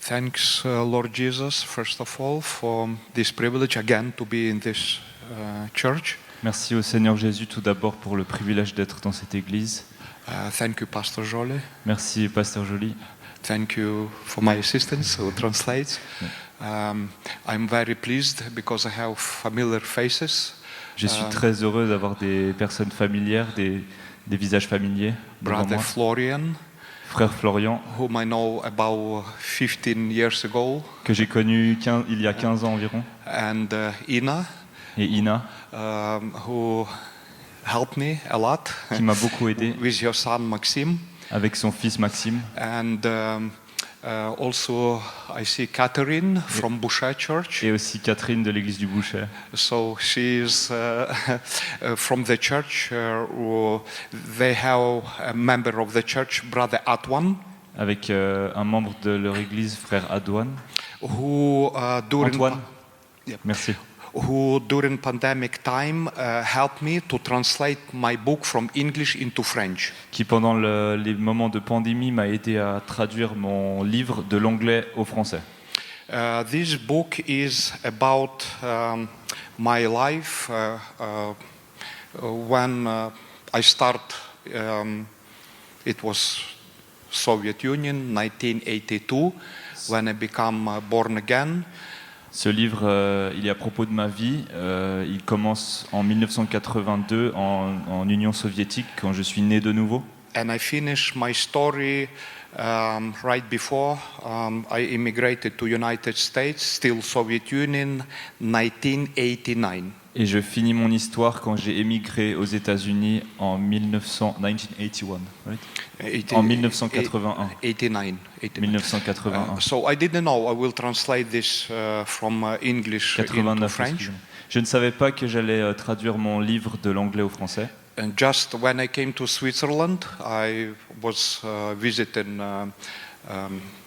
Thanks, Lord Jesus, first of all, for this privilege again to be in this church. Merci au Seigneur Jésus tout d'abord pour le privilège d'être dans cette église. Thank you, Pastor Jolie. Merci, pasteur Joly. Thank you for my assistants who translates. I'm very pleased because I have familiar faces. Je suis très heureux d'avoir des personnes familières, des visages familiers. Brother Florian, Frère Florian, whom I know about 15 years ago, que j'ai connu il y a 15 ans environ, and Ina, et Ina, who helped me a lot qui m'a beaucoup aidé with your son Maxim. avec son fils Maxime. And also I see Catherine from Boucher Church. Et aussi Catherine de l'église du Boucher. So she is from the church. They have a member of the church, Brother Atwan. Avec un membre de leur église, frère Adouane. Who during Antoine. Merci. Who during pandemic time helped me to translate my book from English into French. Qui pendant les moments de pandémie m'a aidé à traduire mon livre de l'anglais au français. This book is about my life when I start. It was Soviet Union, 1982, when I become born again. Ce livre, il est à propos de ma vie. Il commence en 1982 en Union soviétique, quand je suis né de nouveau. And I finished my story right before I immigrated to United States, still Soviet Union, 1989. Et je finis mon histoire quand j'ai émigré aux États-Unis en 1981, right? En 1981. 1981. So I didn't know I will translate this from English into French. Je ne savais pas que j'allais traduire mon livre de l'anglais au français. And just when I came to Switzerland, I was visiting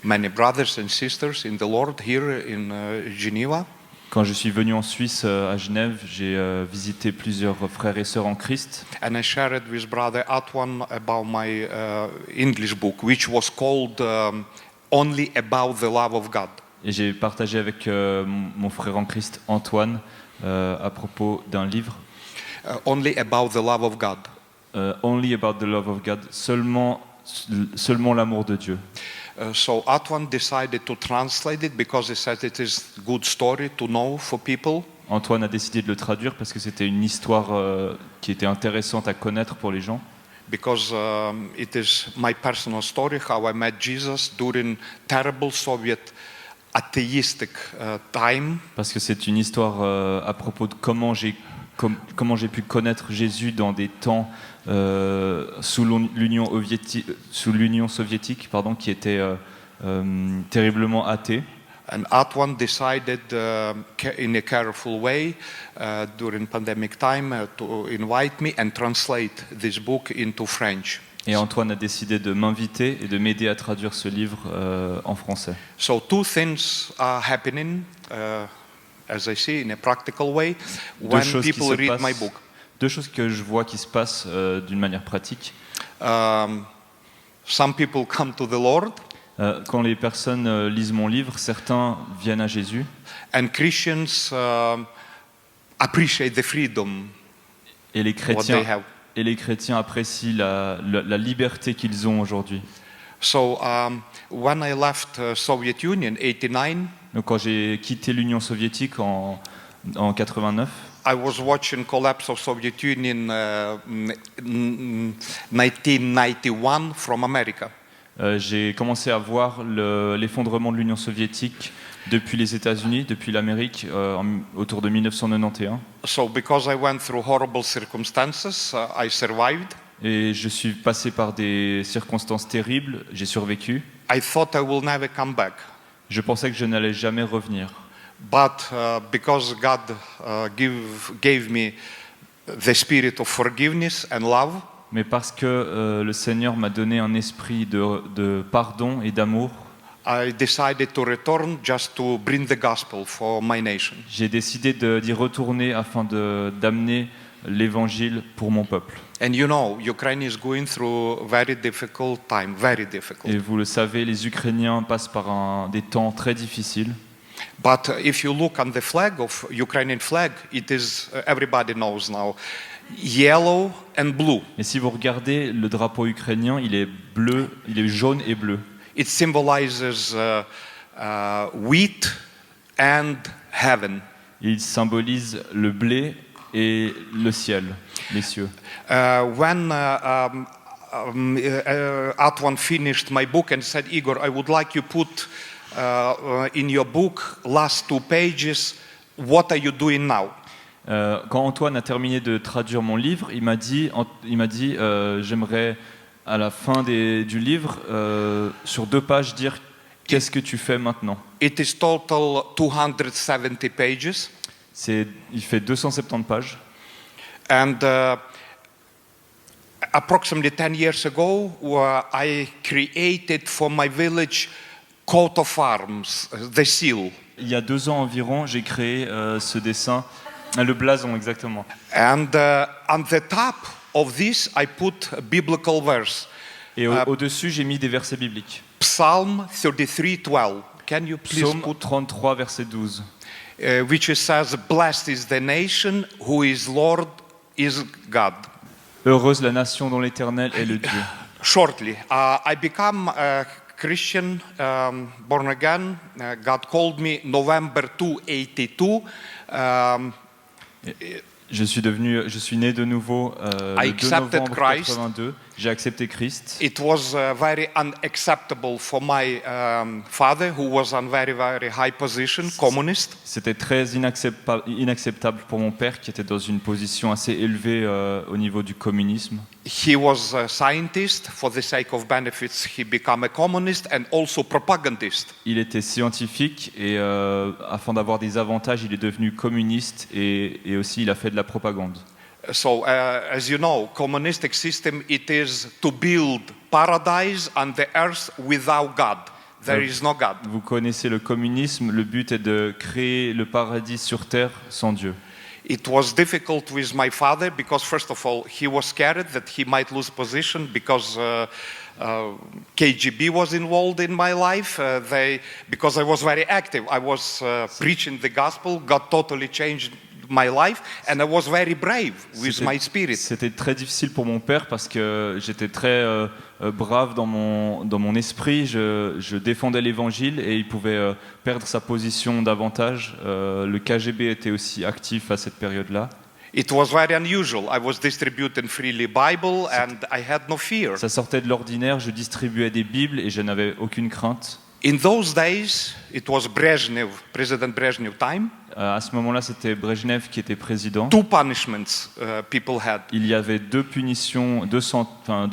many brothers and sisters in the Lord here in Geneva. Quand je suis venu en Suisse, à Genève, j'ai visité plusieurs frères et sœurs en Christ. And I shared with Brother Atwan about my English book, which was called Only About the Love of God. Et j'ai partagé avec mon frère en Christ, Antoine, à propos d'un livre. Only About the Love of God. Only About the Love of God, seulement l'amour de Dieu. So Antoine decided to translate it because he said it is a good story to know for people. Antoine a décidé de le traduire parce que c'était une histoire qui était intéressante à connaître pour les gens. Because it is my personal story how I met Jesus during terrible Soviet atheistic time. Parce que c'est une histoire à propos de comment j'ai pu connaître Jésus dans des temps sous l'Union soviétique, qui était terriblement athée. And Antoine decided in a careful way during pandemic time to invite me and translate this book into French. Et Antoine a décidé de m'inviter et de m'aider à traduire ce livre en français. So two things are happening, as I see, in a practical way, when people read my book. Deux choses que je vois qui se passent d'une manière pratique. Some people come to the Lord. Quand les personnes lisent mon livre, certains viennent à Jésus. And Christians appreciate the freedom. Et les chrétiens apprécient la liberté qu'ils ont aujourd'hui. So when I left Soviet Union 89, donc quand j'ai quitté l'Union soviétique en 89, I was watching collapse of Soviet Union 1991 from America. J'ai commencé à voir l'effondrement de l'Union soviétique depuis les États-Unis, depuis l'Amérique, autour de 1991. So because I went through horrible circumstances, I survived. Et je suis passé par des circonstances terribles, j'ai survécu. I thought I will never come back. Je pensais que je n'allais jamais revenir. But because God gave me the spirit of forgiveness and love, mais parce que le Seigneur m'a donné un esprit de pardon et d'amour, I decided to return just to bring the gospel for my nation. J'ai décidé d'y retourner afin d'amener l'évangile pour mon peuple. And you know, Ukraine is going through very difficult time, very difficult. Et vous le savez, les Ukrainiens passent par des temps très difficiles. But if you look on the flag of Ukrainian flag, it is everybody knows now, yellow and blue. Et si vous regardez le drapeau ukrainien, il est bleu, il est jaune et bleu. It symbolizes wheat and heaven. Il symbolise le blé et le ciel, les cieux. When Atwan finished my book and said, Igor, I would like you put in your book last 2 pages, what are you doing now? Quand Antoine a terminé de traduire mon livre, il m'a dit j'aimerais à la fin du livre, sur 2 pages, dire qu'est-ce que tu fais maintenant. It is total 270 pages. Il fait 270 pages. And approximately 10 years ago, I created for my village coat of arms, the seal. Il y a 2 ans environ, j'ai créé ce dessin, le blason exactement. And on the top of this, I put a biblical verse. Et au-dessus, j'ai mis des versets bibliques. Psalm 33:12. Can you please Psaume put 33, verset 12. which says, "Blessed is the nation who is Lord is God." Heureuse la nation dont l'Éternel est le Dieu. Shortly, I become a Christian, born again. God called me November 282. Je suis né de nouveau le 2 novembre 82. J'ai accepté Christ. It was very unacceptable for my father, who was on very, very high position, communist. C'était très inacceptable pour mon père, qui était dans une position assez élevée au niveau du communisme. He was a scientist. For the sake of benefits, he became a communist and also propagandist. Il était scientifique et afin d'avoir des avantages, il est devenu communiste et aussi il a fait de la propagande. So, as you know, communistic system, it is to build paradise on the earth without God. There is no God. Vous connaissez le communisme, le but est de créer le paradis sur terre sans Dieu. It was difficult with my father because, first of all, he was scared that he might lose position because KGB was involved in my life. Because I was very active, I was preaching the gospel. God totally changed my life, and I was very brave with my spirit. C'était très difficile pour mon père parce que j'étais très brave dans mon esprit. Je défendais l'évangile et il pouvait perdre sa position davantage. Le KGB était aussi actif à cette période-là. It was very unusual. I was distributing freely Bible and I had no fear. Ça sortait de l'ordinaire. Je distribuais des Bibles et je n'avais aucune crainte. In those days, it was President Brezhnev time. À ce moment-là, c'était Brejnev qui était président. 2 punishments people had. Il y avait 2 punitions, 2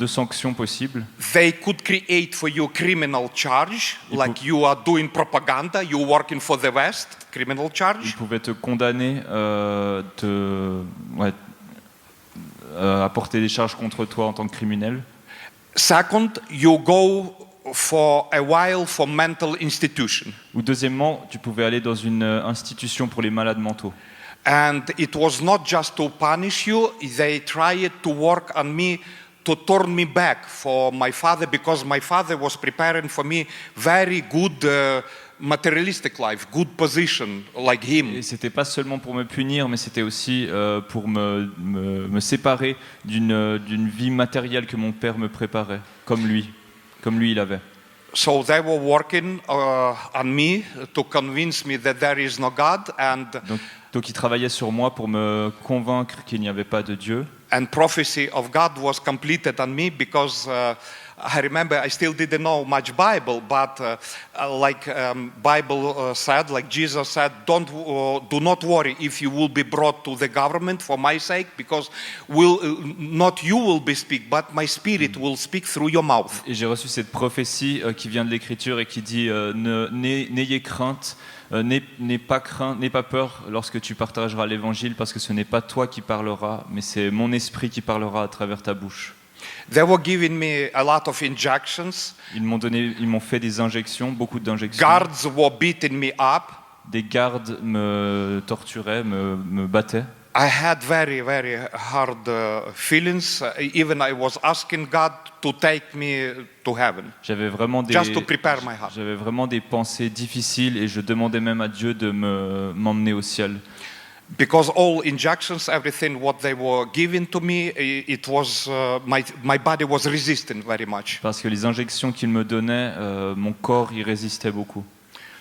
sanctions possibles. They could create for you criminal charge, like you are doing propaganda, you working for the West, criminal charge. Ils pouvaient te condamner, à porter des charges contre toi en tant que criminel. Second, you go for a while for mental institution. Ou deuxièmement, tu pouvais aller dans une institution pour les malades mentaux. And it was not just to punish you, they tried to work on me to turn me back for my father, because my father was preparing for me very good materialistic life, good position like him. Et c'était pas seulement pour me punir, mais c'était aussi pour me séparer d'une vie matérielle que mon père me préparait, comme lui il avait. So they were working on me to convince me that there is no God, and donc ils travaillaient sur moi pour me convaincre qu'il n'y avait pas de Dieu. And prophecy of God was completed on me because I remember I still didn't know much Bible, but Bible said, like Jesus said, do not worry if you will be brought to the government for my sake, because not you will be speak, but my spirit will speak through your mouth. Et j'ai reçu cette prophétie qui vient de l'Écriture et qui dit n'ayez crainte, n'aie pas peur lorsque tu partageras l'Évangile, parce que ce n'est pas toi qui parleras, mais c'est mon esprit qui parlera à travers ta bouche. They were giving me a lot of injections. Ils m'ont fait des injections, beaucoup d'injections. Guards were beating me up. Des gardes me torturaient, me battaient. I had very, very hard feelings. Even I was asking God to take me to heaven, J'avais vraiment just to prepare my heart. j'avais vraiment des pensées difficiles et je demandais même à Dieu de m'emmener au ciel. Because all injections, everything what they were giving to me, it was my body was resisting very much. Parce que les injections qu'il me donnait, mon corps y résistait beaucoup.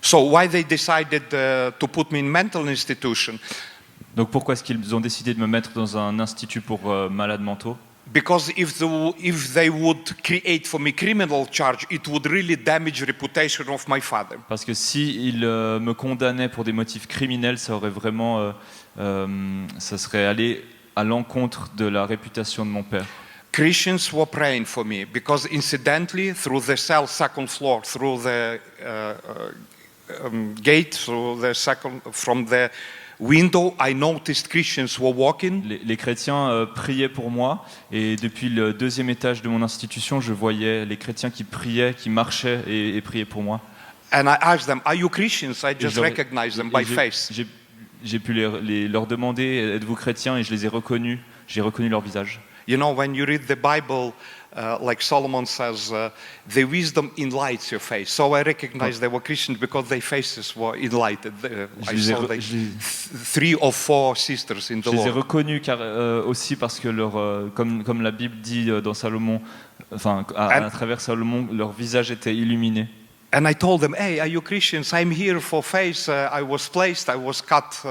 So why they decided to put me in mental institution? Donc pourquoi est-ce qu'ils ont décidé de me mettre dans un institut pour malades mentaux? Because if they would create for me criminal charge, it would really damage reputation of my father. Parce que si ils me condamnaient pour des motifs criminels, ça aurait vraiment, ça serait allé à l'encontre de la réputation de mon père. Christians were praying for me because incidentally, through the cell second floor, through the gate, through the from the window, I noticed Christians were walking. Les chrétiens priaient pour moi et depuis le deuxième étage de mon institution, je voyais les chrétiens qui priaient, qui marchaient et priaient pour moi. And I asked them, "Are you Christians?" I just recognized them by j'ai- face. J'ai pu leur demander, êtes-vous chrétiens? Et je les ai reconnus, j'ai reconnu leur visage. You know, when you read the Bible, like Solomon says, the wisdom enlightens your face. So I recognized they were Christians because their faces were enlightened. I saw like 3 or 4 sisters in the Je les ai Lord. reconnus car, aussi parce que comme la Bible dit dans Salomon, enfin à travers Salomon, leur visage était illuminé. And I told them, "Hey, are you Christians? I'm here for faith. I was placed. I was cut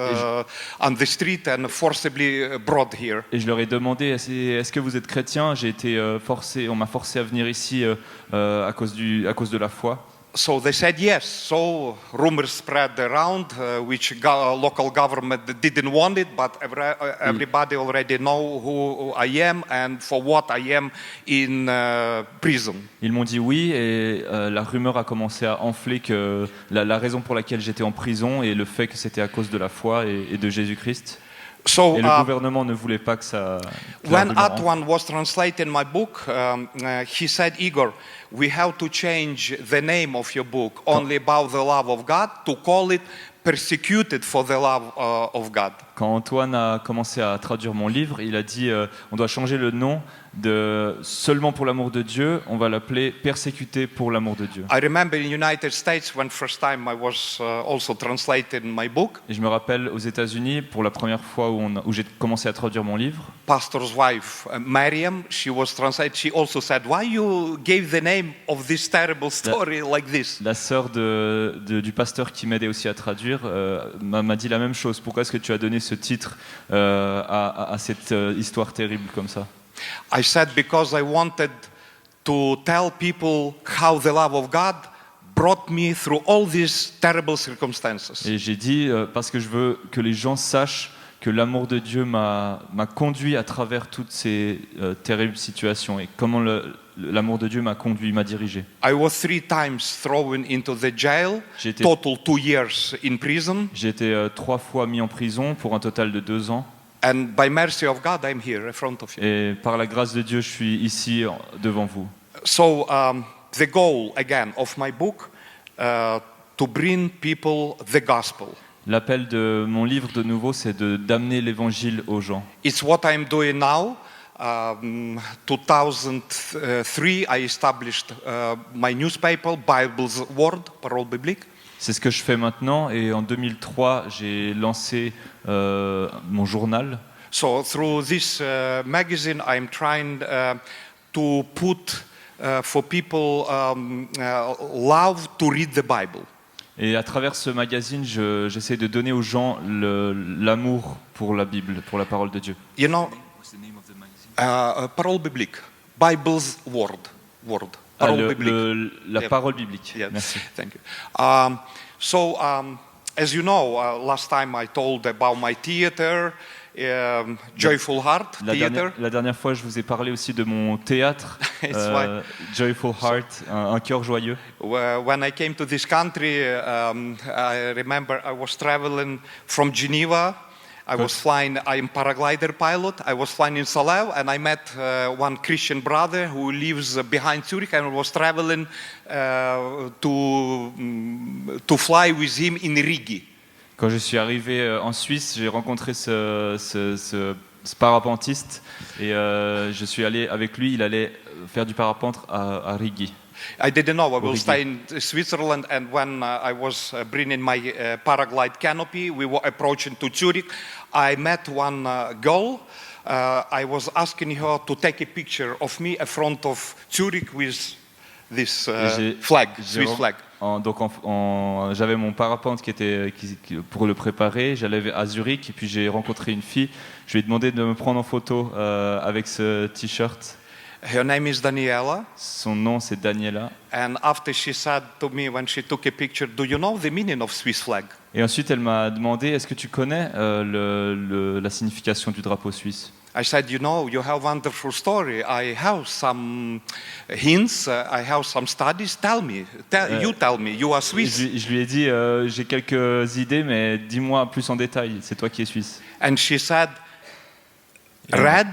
on the street and forcibly brought here." Et je leur ai demandé, est-ce que vous êtes chrétien? J'ai été forcé, on m'a forcé à venir ici à cause de la foi. So they said yes. So rumors spread around, which local government didn't want it, but everybody already know who I am and for what I am in prison. Ils m'ont dit oui et la rumeur a commencé à enfler que la raison pour laquelle j'étais en prison et le fait que c'était à cause de la foi et de Jésus-Christ. So, Et le gouvernement ne voulait pas que ça. When Atwan was translating my book, he said, "Igor, we have to change the name of your book, only about the love of God, to call it Persecuted for the Love of God." Quand Antoine a commencé à traduire mon livre, il a dit on doit changer le nom de seulement pour l'amour de Dieu, on va l'appeler Persécuté pour l'amour de Dieu. I remember in the United States when first time I was also translating my book. Et je me rappelle aux États-Unis pour la première fois où j'ai commencé à traduire mon livre. Pastor's wife, Miriam, she was translated. She also said, "Why you gave the name of this terrible story like this?" La sœur du pasteur qui m'aidait aussi à traduire m'a dit la même chose. Pourquoi est-ce que tu as donné ce titre à cette histoire terrible comme ça? I said because I wanted to tell people how the love of God brought me through all these terrible circumstances. Et j'ai dit parce que je veux que les gens sachent que l'amour de Dieu m'a conduit à travers toutes ces terribles situations et comment l'amour de Dieu m'a conduit, m'a dirigé. I was 3 times thrown into the jail, total 2 years in prison. J'ai été 3 fois mis en prison pour un total de 2 ans. And by mercy of God, I'm here in front of you. Et par la grâce de Dieu, je suis ici devant vous. So the goal again of my book to bring people the gospel. L'appel de mon livre de nouveau, c'est d'amener l'évangile aux gens. It's what I'm doing now. 2003, I established my newspaper, Bible's Word, Parole Biblique. C'est ce que je fais maintenant et en 2003, j'ai lancé mon journal. So through this magazine, I'm trying to put for people love to read the Bible. Et à travers ce magazine, j'essaie de donner aux gens l'amour pour la Bible, pour la parole de Dieu. You know, Parole Biblique, Bible's Word. La parole biblique. Yeah. Merci. Thank you. As you know, last time I told about my theater, Joyful Heart Theater. La dernière fois, je vous ai parlé aussi de mon théâtre, Joyful Heart, un cœur joyeux. When I came to this country, I remember I was traveling from Geneva. I was flying, I'm paraglider pilot. I was flying in Salau and I met one Christian brother who lives behind Zurich and was traveling to fly with him in Rigi. Quand je suis arrivé en Suisse, j'ai rencontré ce parapentiste et je suis allé avec lui. Il allait faire du parapente à Rigi. I didn't know I will stay in Switzerland, and when I was bringing my paraglide canopy, we were approaching to Zurich. I met one girl. I was asking her to take a picture of me in front of Zurich with this flag, Swiss flag. J'avais mon parapente pour le préparer. J'allais à Zurich et puis j'ai rencontré une fille. Je lui ai demandé de me prendre en photo avec ce t-shirt. Her name is Daniela. Son nom c'est Daniela. And after she said to me when she took a picture, "Do you know the meaning of Swiss flag?" Et ensuite elle m'a demandé, est-ce que tu connais la signification du drapeau suisse? I said, you know, you have a wonderful story. I have some hints. I have some studies. Tell me. You tell me. You are Swiss. Je lui ai dit, j'ai quelques idées, mais dis-moi plus en détail. C'est toi qui es suisse. And she said, red,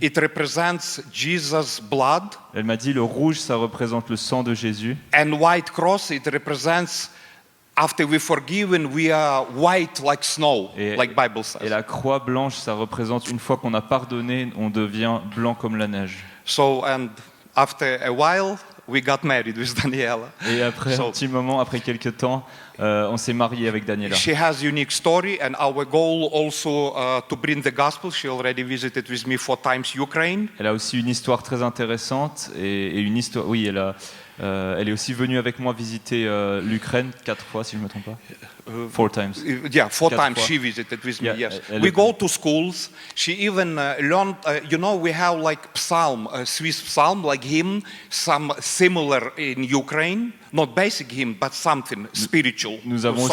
it represents Jesus' blood. Elle m'a dit, le rouge, ça représente le sang de Jésus. And white cross, it represents after we forgiven, we are white like snow, like Bible says. Et la croix blanche, ça représente une fois qu'on a pardonné, on devient blanc comme la neige. So, and after a while, we got married with Daniela. Et après un petit moment, après quelques temps, on s'est marié avec Daniela. She has unique story, and our goal also to bring the gospel. She already visited with me 4 times Ukraine. Elle a aussi une histoire très intéressante et une histoire. Oui, elle est aussi venue avec moi visiter l'Ukraine 4 fois, si je ne me trompe pas. 4 times. Yeah, 4 times fois. she visited with me. Yeah, Yes, we go to schools. She even learned. You know, we have like psalm, Swiss psalm, like hymn, some similar in Ukraine. Not basic hymn, but something spiritual. Nous avons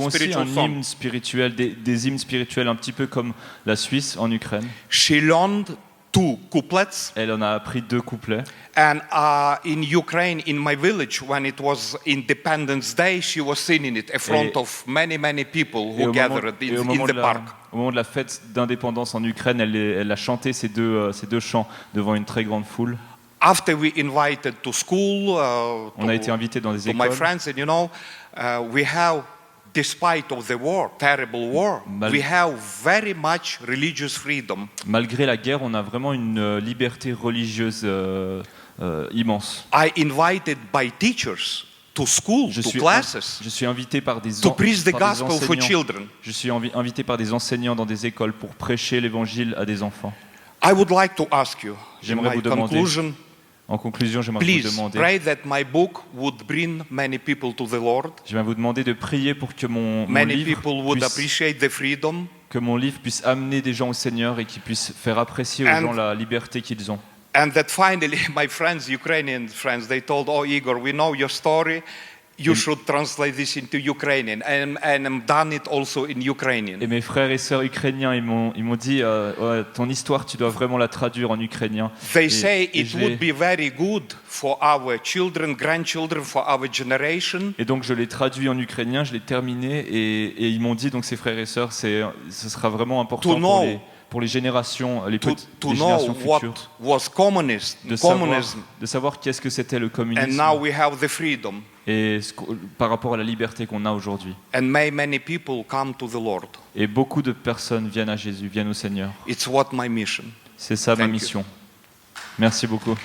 aussi un hymne spirituel, des hymnes spirituels un petit peu comme la Suisse en Ukraine. She learned 2 couplets. Elle en a appris 2 couplets. And in Ukraine, in my village, when it was Independence Day, she was singing it in front of many people who gathered in the park. Au moment de la fête d'indépendance en Ukraine, elle a chanté ces deux chants devant une très grande foule. After we invited to school, on a été invité dans des écoles. My friends, and you know, we have, despite of the war, terrible war, we have very much religious freedom. Malgré la guerre, on a vraiment une liberté religieuse immense. I invited by teachers to school, to classes. Je suis invité par des to preach the gospel for children. Je suis invité par des enseignants dans des écoles pour prêcher l'évangile à des enfants. I would like to ask you. J'aimerais vous demander. En conclusion, j'aimerais vous demander. Pray that my book would bring many people to the Lord. J'aimerais vous demander de prier pour que mon livre puisse amener des gens au Seigneur et qu'il puisse faire apprécier aux gens la liberté qu'ils ont. And that finally, my friends, Ukrainian friends, they told, "Oh, Igor, we know your story. You should translate this into Ukrainian." And I've done it also in Ukrainian. Et mes frères et sœurs ukrainiens, ils m'ont dit, ton histoire, tu dois vraiment la traduire en ukrainien. They say it would be very good for our children, grandchildren, for our generation. Et donc je l'ai traduit en ukrainien, je l'ai terminé, et ils m'ont dit, donc ces frères et sœurs, ce sera vraiment important pour les générations, les générations futures, de savoir qu'est-ce que c'était le communisme. And now we have the freedom. Et par rapport à la liberté qu'on a aujourd'hui. And many people come to the Lord. Et beaucoup de personnes viennent à Jésus, viennent au Seigneur. It's what my mission. C'est ça ma mission. Merci beaucoup.